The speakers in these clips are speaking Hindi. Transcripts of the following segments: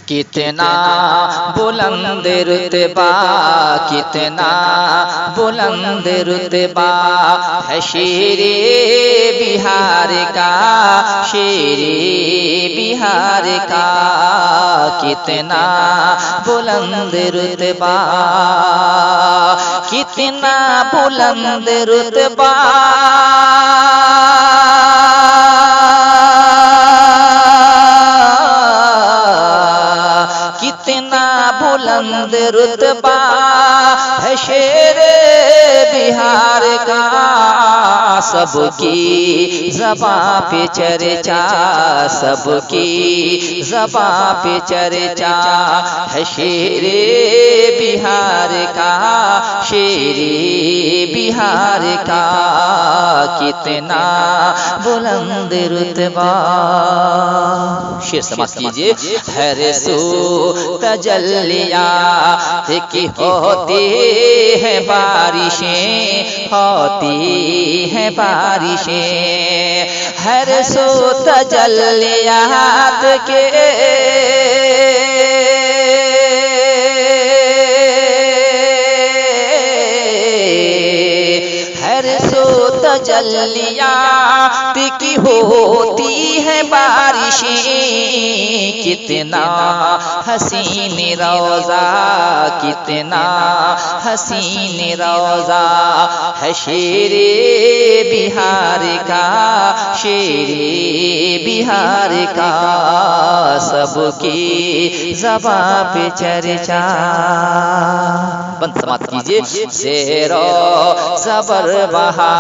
कितना बुलंद रुतबा, कितना बुलंद रुतबा है शेरे बिहार का, शेरे बिहार का। कितना बुलंद रुतबा, कितना बुलंद रुतबा, कितना बुलंद रुतबा है शेरे बिहार का। सबकी ज़बां पे चर्चा, सबकी ज़बां पे चर्चा है शेरे बिहार का, शेरे बिहार का। कितना बुलंद रुतबा। शेर समाप्त कीजिए। हर सू तजल्लियात की होती है बारिशें, होती है बारिशें। हर सू तजल्लियात के तजल्लियात की होती है बारिशें। कितना हसीन रोज़ा, कितना हसीन रोज़ा है शेरे बिहार का, शेरे बिहार का। सबकी ज़बां पे चर्चा। बंद समाप्त कीजिए। ज़ेरो ज़बर बहा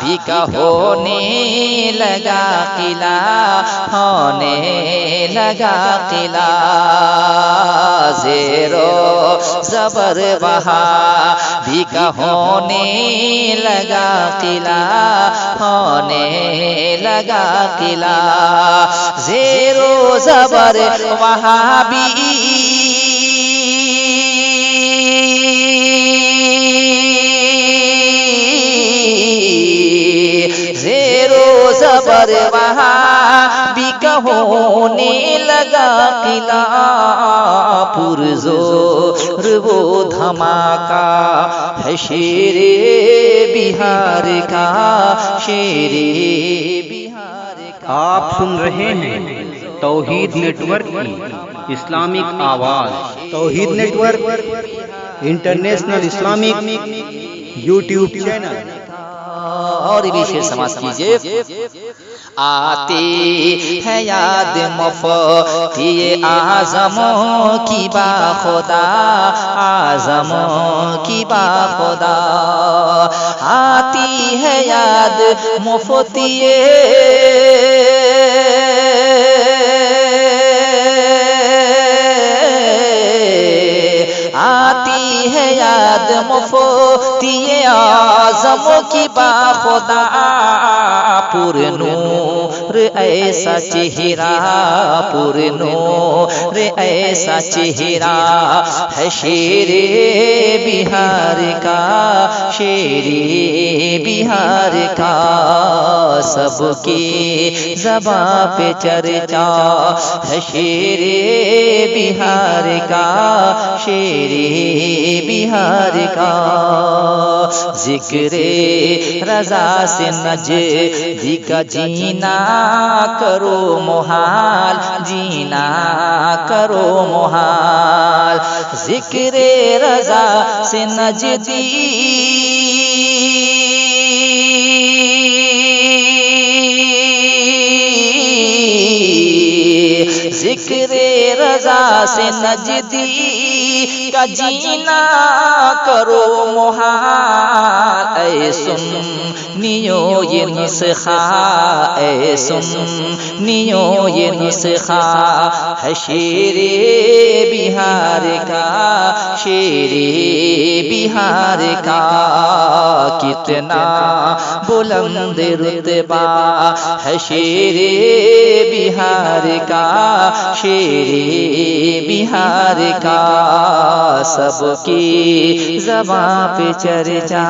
भी का होने लगा किला, होने लगा किला। ज़ेरो ज़बर बहा भी का होने लगा किला, होने लगा किला। ज़ेरो ज़बर वहाँ भी ज़बर वहाँ भी होने लगा किला। पुरज़ोर वो धमाका है शेरे बिहार का, शेरे बिहार का। आप सुन रहे हैं तौहीद नेटवर्क की इस्लामिक आवाज़। Tauheed network international Islamic YouTube channel. और भी शेर समाप्त कीजिए। आती है याद मुफ्ती आज़मों की बाखुदा, आज़मों की बाखुदा। आती है याद मुफ्ती आती है याद मुफ्ती आज़म की बाखुदा। पुरनूर ऐसा चेहरा, पुरनूर ऐसा चेहरा है शेरे बिहार का, शेरे बिहार का। सबकी ज़बां पे चर्चा है शेरे बिहार का, शेरे बिहार का। ज़िक्रे रज़ा से नज़दीक जीना करो मुहाल, जीना करो मुहाल। ज़िक्रे रज़ा से नज़दीक ज़िक्रे रज़ा से नज़दीक का जीना करो मुहाल। ऐ सुन्नियो ये नुस्खा, ऐ सुन्नियो ये नुस्खा है शेरे बिहार का, शेरे बिहार का। कितना बुलंद रुतबा है शेरे बिहार का, शेरे बिहार का। सबकी ज़बां पे चर्चा।